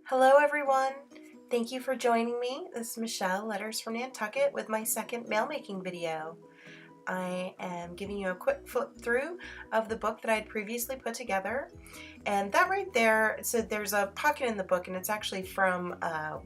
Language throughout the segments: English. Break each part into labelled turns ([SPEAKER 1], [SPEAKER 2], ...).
[SPEAKER 1] Hello everyone! Thank you for joining me. This is Michelle, Letters from Nantucket, with my second mail making video. I am giving you a quick flip through of the book that I had previously put together. And that right there, so there's a pocket in the book, and it's actually from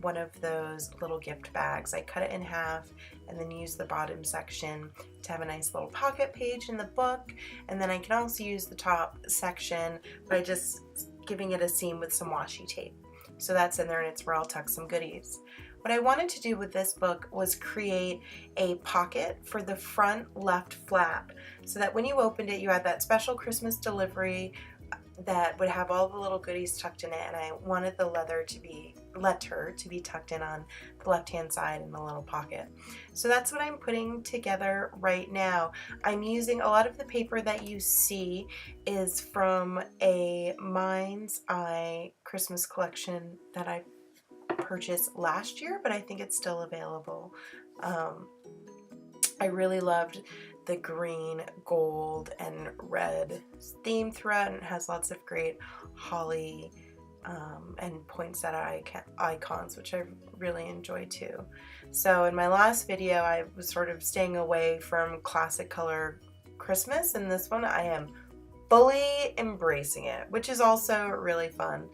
[SPEAKER 1] one of those little gift bags. I cut it in half and then use the bottom section to have a nice little pocket page in the book. And then I can also use the top section by just giving it a seam with some washi tape. So that's in there, and it's where I'll tuck some goodies. What I wanted to do with this book was create a pocket for the front left flap so that when you opened it, you had that special Christmas delivery that would have all the little goodies tucked in it, and I wanted the letter to be tucked in on the left hand side in the little pocket. So that's what I'm putting together right now. I'm using a lot of the paper that you see is from a Mind's Eye Christmas collection that I purchased last year, but I think it's still available. I really loved the green, gold, and red theme throughout, and it has lots of great holly and poinsettia icons, which I really enjoy too. So in my last video, I was sort of staying away from classic color Christmas, and this one I am fully embracing it, which is also really fun.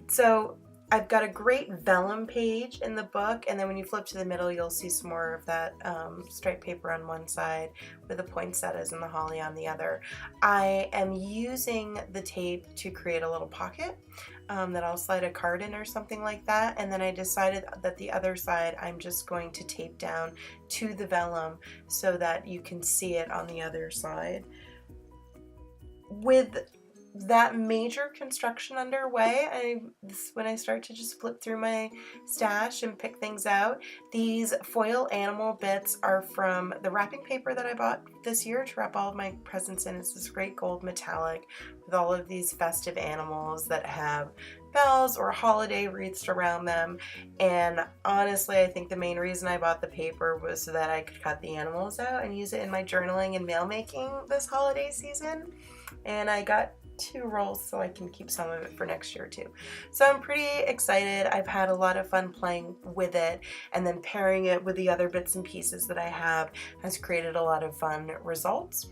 [SPEAKER 1] So I've got a great vellum page in the book, and then when you flip to the middle, you'll see some more of that striped paper on one side with the poinsettias and the holly on the other. I am using the tape to create a little pocket that I'll slide a card in or something like that, and then I decided that the other side I'm just going to tape down to the vellum so that you can see it on the other side. With that major construction underway, when I start to just flip through my stash and pick things out, these foil animal bits are from the wrapping paper that I bought this year to wrap all of my presents in. It's this great gold metallic with all of these festive animals that have bells or holiday wreaths around them. And honestly, I think the main reason I bought the paper was so that I could cut the animals out and use it in my journaling and mail making this holiday season. And I got 2 rolls so I can keep some of it for next year too. So I'm pretty excited. I've had a lot of fun playing with it, and then pairing it with the other bits and pieces that I have has created a lot of fun results.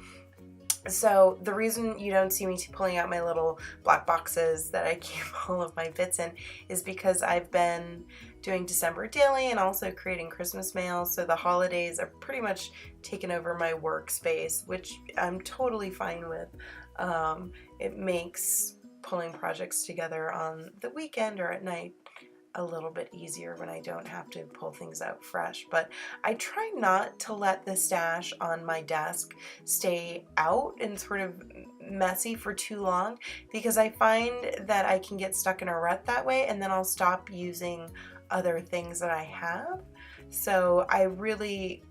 [SPEAKER 1] So the reason you don't see me pulling out my little black boxes that I keep all of my bits in is because I've been doing December daily and also creating Christmas mail, so the holidays are pretty much taken over my workspace, which I'm totally fine with. It makes pulling projects together on the weekend or at night a little bit easier when I don't have to pull things out fresh. But I try not to let the stash on my desk stay out and sort of messy for too long, because I find that I can get stuck in a rut that way, and then I'll stop using other things that I have. So I really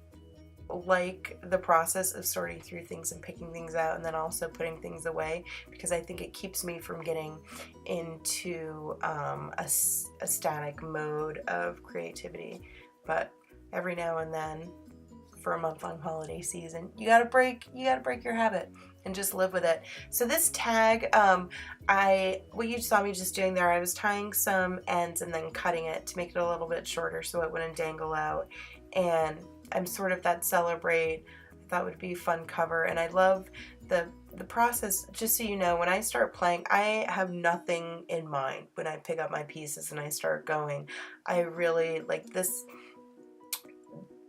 [SPEAKER 1] like the process of sorting through things and picking things out, and then also putting things away, because I think it keeps me from getting into a static mode of creativity. But every now and then, for a month-long holiday season, you gotta break your habit and just live with it. So this tag, what you saw me just doing there, I was tying some ends and then cutting it to make it a little bit shorter so it wouldn't dangle out. And I'm sort of that celebrate. I thought would be a fun cover, and I love the process. Just so you know, when I start playing, I have nothing in mind when I pick up my pieces and I start going. I really like this.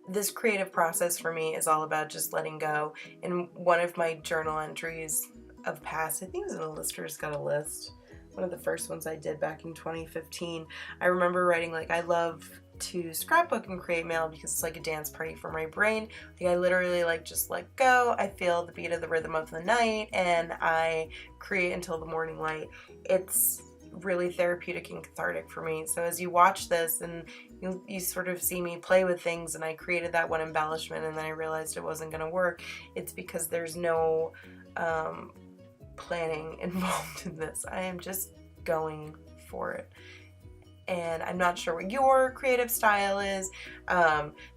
[SPEAKER 1] This creative process for me is all about just letting go. In one of my journal entries of past, I think it was in a Lister's Got a List, one of the first ones I did back in 2015, I remember writing like, I love to scrapbook and create mail because it's like a dance party for my brain. Like, I literally like just let go. I feel the beat of the rhythm of the night, and I create until the morning light. It's really therapeutic and cathartic for me. So as you watch this and you sort of see me play with things, and I created that one embellishment and then I realized it wasn't going to work, it's because there's no planning involved in this. I am just going for it. And I'm not sure what your creative style is.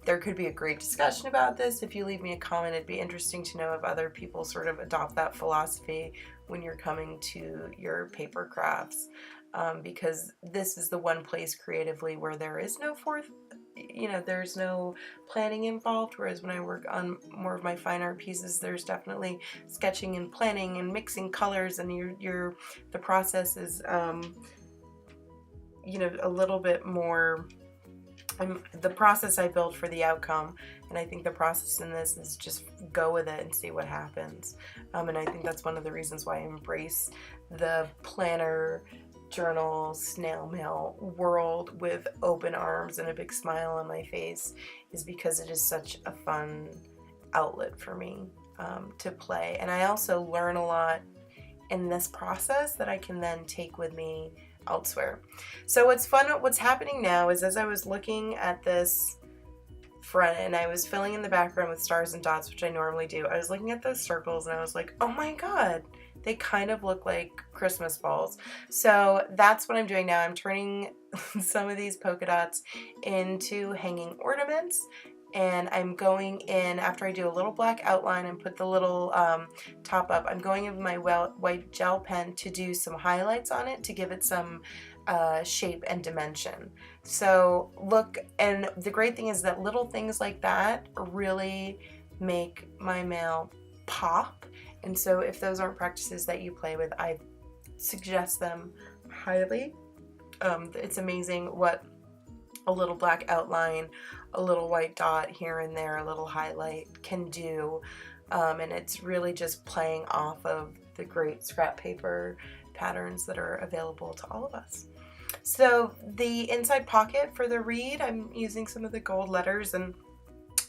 [SPEAKER 1] There could be a great discussion about this. If you leave me a comment, it'd be interesting to know if other people sort of adopt that philosophy when you're coming to your paper crafts, because this is the one place creatively where there is no there's no planning involved, whereas when I work on more of my fine art pieces, there's definitely sketching and planning and mixing colors, and the process is a little bit more. The process I build for the outcome, and I think the process in this is just go with it and see what happens. And I think that's one of the reasons why I embrace the planner, journal, snail mail world with open arms and a big smile on my face, is because it is such a fun outlet for me to play. And I also learn a lot in this process that I can then take with me elsewhere. So what's happening now is, as I was looking at this front and I was filling in the background with stars and dots, which I normally do, I was looking at those circles and I was like, oh my god, they kind of look like Christmas balls. So that's what I'm doing now. I'm turning some of these polka dots into hanging ornaments, and I'm going in, after I do a little black outline and put the little top up, I'm going in with my white gel pen to do some highlights on it to give it some shape and dimension. So look, and the great thing is that little things like that really make my mail pop. And so if those aren't practices that you play with, I suggest them highly. It's amazing what a little black outline, a little white dot here and there, a little highlight can do. And it's really just playing off of the great scrap paper patterns that are available to all of us. So the inside pocket for the reed, I'm using some of the gold letters, and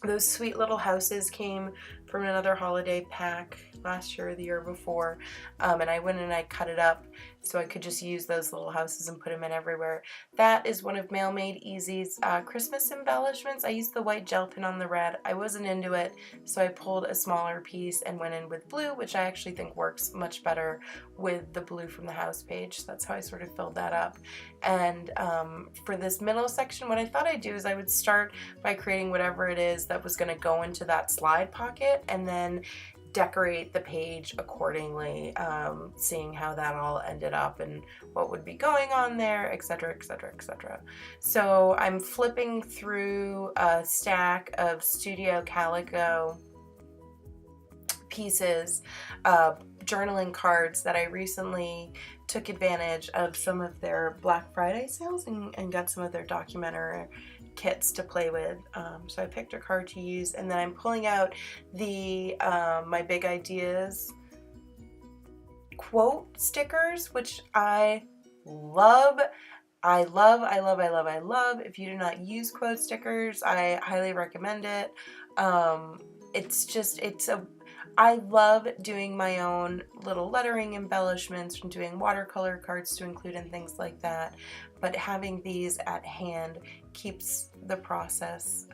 [SPEAKER 1] those sweet little houses came from another holiday pack last year or the year before, and I went and I cut it up so I could just use those little houses and put them in everywhere. That is one of Mail Made Easy's Christmas embellishments. I used the white gel pen on the red. I wasn't into it, so I pulled a smaller piece and went in with blue, which I actually think works much better with the blue from the house page. So that's how I sort of filled that up. And for this middle section, what I thought I'd do is I would start by creating whatever it is that was going to go into that slide pocket, and then decorate the page accordingly, seeing how that all ended up and what would be going on there, etc., etc., etc. So I'm flipping through a stack of Studio Calico pieces, journaling cards that I recently took advantage of some of their Black Friday sales and got some of their documentary kits to play with. So I picked a card to use, and then I'm pulling out the my big ideas quote stickers, which I love. I love. If you do not use quote stickers, I highly recommend it. I love doing my own little lettering embellishments, from doing watercolor cards to include and things like that. But having these at hand keeps the process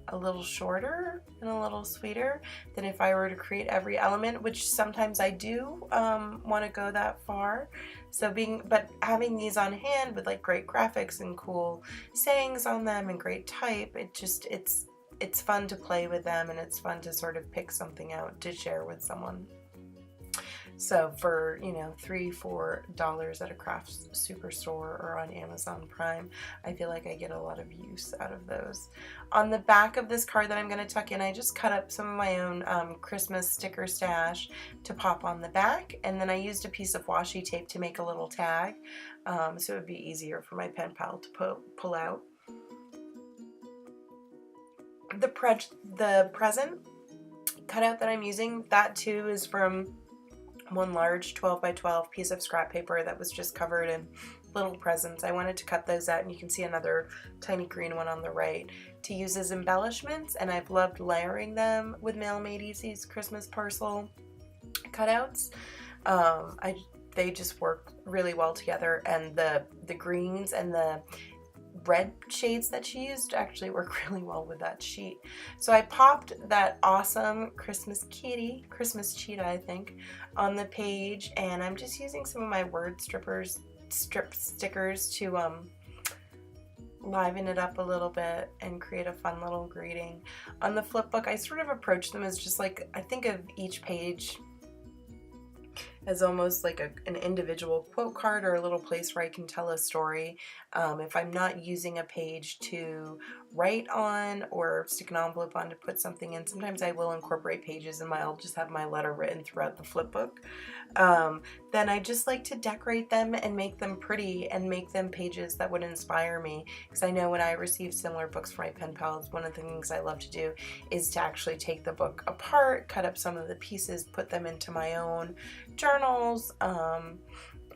[SPEAKER 1] a little shorter and a little sweeter than if I were to create every element, which sometimes I do want to go that far. But having these on hand with like great graphics and cool sayings on them and great type, it's fun to play with them, and it's fun to sort of pick something out to share with someone. So for, $3-4 at a craft superstore or on Amazon Prime, I feel like I get a lot of use out of those. On the back of this card that I'm going to tuck in, I just cut up some of my own Christmas sticker stash to pop on the back, and then I used a piece of washi tape to make a little tag, so it would be easier for my pen pal to pull out. The present cutout that I'm using, that too is from one large 12 by 12 piece of scrap paper that was just covered in little presents. I wanted to cut those out, and you can see another tiny green one on the right to use as embellishments, and I've loved layering them with Mail Made Easy's Christmas parcel cutouts. They just work really well together, and the greens and the red shades that she used actually work really well with that sheet. So I popped that awesome Christmas cheetah, I think, on the page, and I'm just using some of my word strip stickers to liven it up a little bit and create a fun little greeting. On the flip book, I sort of approach them as just like, I think of each page as almost like an individual quote card or a little place where I can tell a story. If I'm not using a page to write on or stick an envelope on to put something in, sometimes I will incorporate pages and I'll just have my letter written throughout the flip book. Then I just like to decorate them and make them pretty and make them pages that would inspire me, because I know when I receive similar books from my pen pals, one of the things I love to do is to actually take the book apart, cut up some of the pieces, put them into my own journals.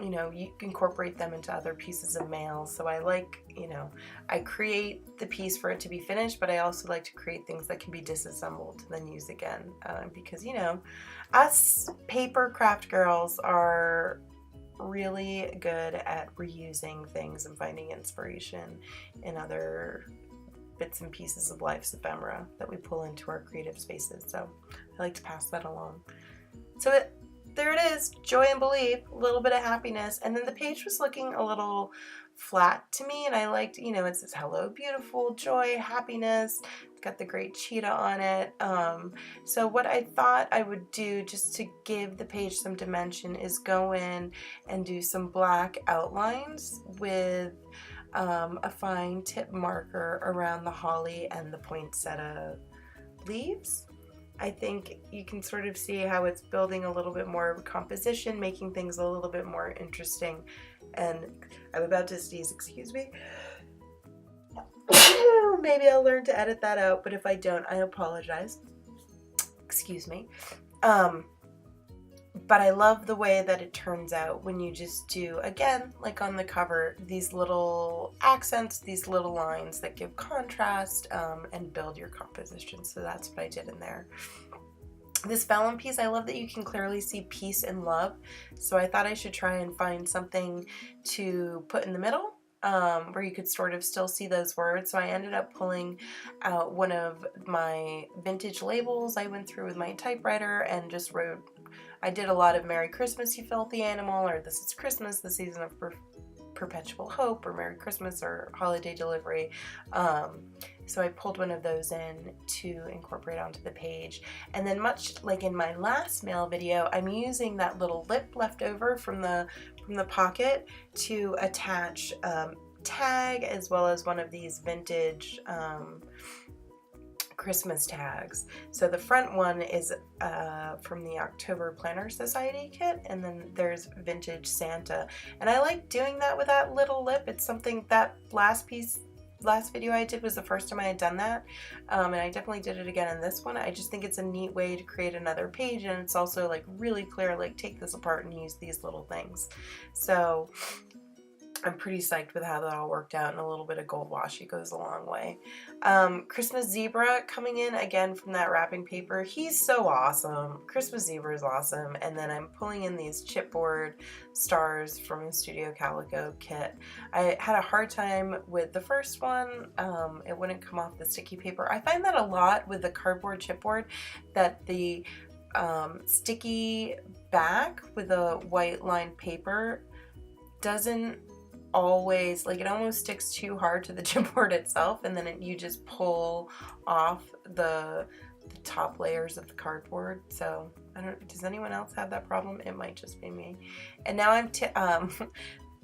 [SPEAKER 1] You know, you incorporate them into other pieces of mail. So I like, you know, I create the piece for it to be finished, but I also like to create things that can be disassembled and then use again, because, you know, us paper craft girls are really good at reusing things and finding inspiration in other bits and pieces of life's ephemera that we pull into our creative spaces. So I like to pass that along. So there it is, joy and belief, a little bit of happiness. And then the page was looking a little flat to me, and I liked, you know, it says hello beautiful, joy, happiness. It's got the great cheetah on it. So what I thought I would do just to give the page some dimension is go in and do some black outlines with a fine tip marker around the holly and the poinsettia leaves. I think you can sort of see how it's building a little bit more composition, making things a little bit more interesting. And I'm about to sneeze, excuse me. Maybe I'll learn to edit that out, but if I don't, I apologize. Excuse me. But I love the way that it turns out when you just do, again, like on the cover, these little accents, these little lines that give contrast and build your composition. So that's what I did in there. This vellum piece, I love that you can clearly see peace and love. So I thought I should try and find something to put in the middle where you could sort of still see those words. So I ended up pulling out one of my vintage labels I went through with my typewriter and just wrote, I did a lot of Merry Christmas, you filthy animal, or This is Christmas, the season of perpetual hope, or Merry Christmas, or holiday delivery. So I pulled one of those in to incorporate onto the page. And then much like in my last mail video, I'm using that little lip left over from the pocket to attach tag, as well as one of these vintage Christmas tags. So the front one is from the October Planner Society kit, and then there's Vintage Santa. And I like doing that with that little lip. It's something that last video I did was the first time I had done that, and I definitely did it again in this one. I just think it's a neat way to create another page, and it's also like really clear, like take this apart and use these little things. So I'm pretty psyched with how that all worked out, and a little bit of gold washi goes a long way. Christmas Zebra coming in again from that wrapping paper. He's so awesome. Christmas Zebra is awesome. And then I'm pulling in these chipboard stars from the Studio Calico kit. I had a hard time with the first one. It wouldn't come off the sticky paper. I find that a lot with the cardboard chipboard, that the sticky back with a white lined paper doesn't always, like, it almost sticks too hard to the chipboard itself, and then you just pull off the top layers of the cardboard. So I don't, does anyone else have that problem? It might just be me. And now I'm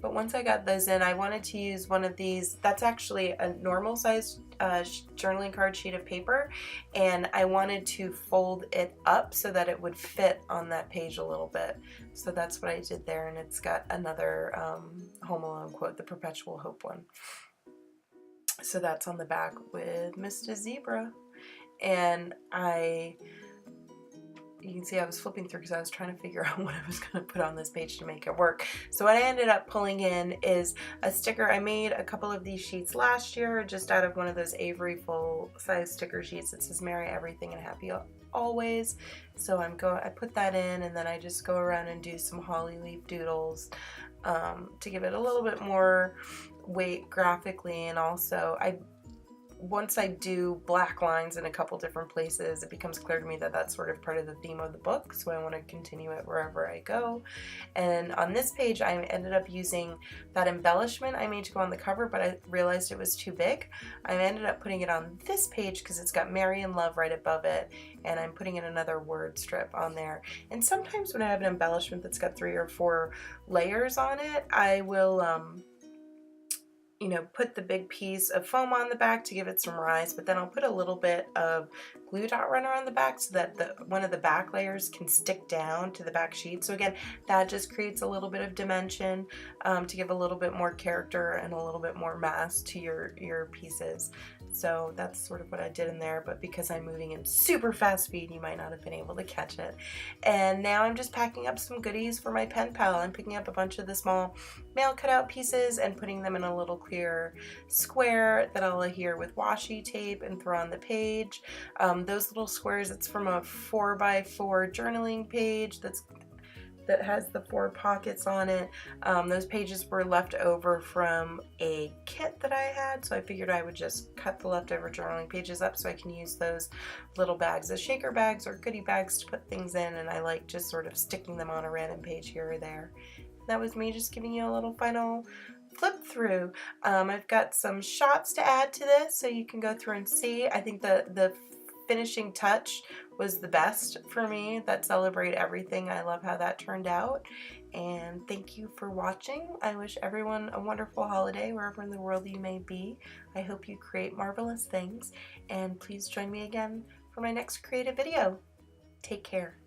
[SPEAKER 1] but once I got those in, I wanted to use one of these. That's actually a normal size journaling card sheet of paper, and I wanted to fold it up so that it would fit on that page a little bit. So that's what I did there, and it's got another Home Alone quote, the Perpetual Hope one. So that's on the back with Mr. Zebra. And you can see I was flipping through because I was trying to figure out what I was going to put on this page to make it work. So what I ended up pulling in is a sticker. I made a couple of these sheets last year just out of one of those Avery full-size sticker sheets that says Merry Everything and Happy Always. So I put that in, and then I just go around and do some holly leaf doodles to give it a little bit more weight graphically. And also I once I do black lines in a couple different places, it becomes clear to me that that's sort of part of the theme of the book, so I want to continue it wherever I go. And on this page, I ended up using that embellishment I made to go on the cover, but I realized it was too big. I ended up putting it on this page because it's got Mary and Love right above it, and I'm putting in another word strip on there. And sometimes when I have an embellishment that's got 3 or 4 layers on it, I will you know, put the big piece of foam on the back to give it some rise, but then I'll put a little bit of glue dot runner on the back so that one of the back layers can stick down to the back sheet. So again, that just creates a little bit of dimension to give a little bit more character and a little bit more mass to your pieces. So that's sort of what I did in there, but because I'm moving in super fast speed, you might not have been able to catch it. And now I'm just packing up some goodies for my pen pal. I'm picking up a bunch of the small mail cutout pieces and putting them in a little clear square that I'll adhere with washi tape and throw on the page. Those little squares, it's from a 4x4 journaling page that has the 4 pockets on it. Those pages were left over from a kit that I had, so I figured I would just cut the leftover journaling pages up so I can use those little bags as shaker bags or goodie bags to put things in, and I like just sort of sticking them on a random page here or there. That was me just giving you a little final flip through. I've got some shots to add to this so you can go through and see. I think the finishing touch was the best for me, that celebrate everything. I love how that turned out, and thank you for watching. I wish everyone a wonderful holiday wherever in the world you may be. I hope you create marvelous things, and please join me again for my next creative video. Take care.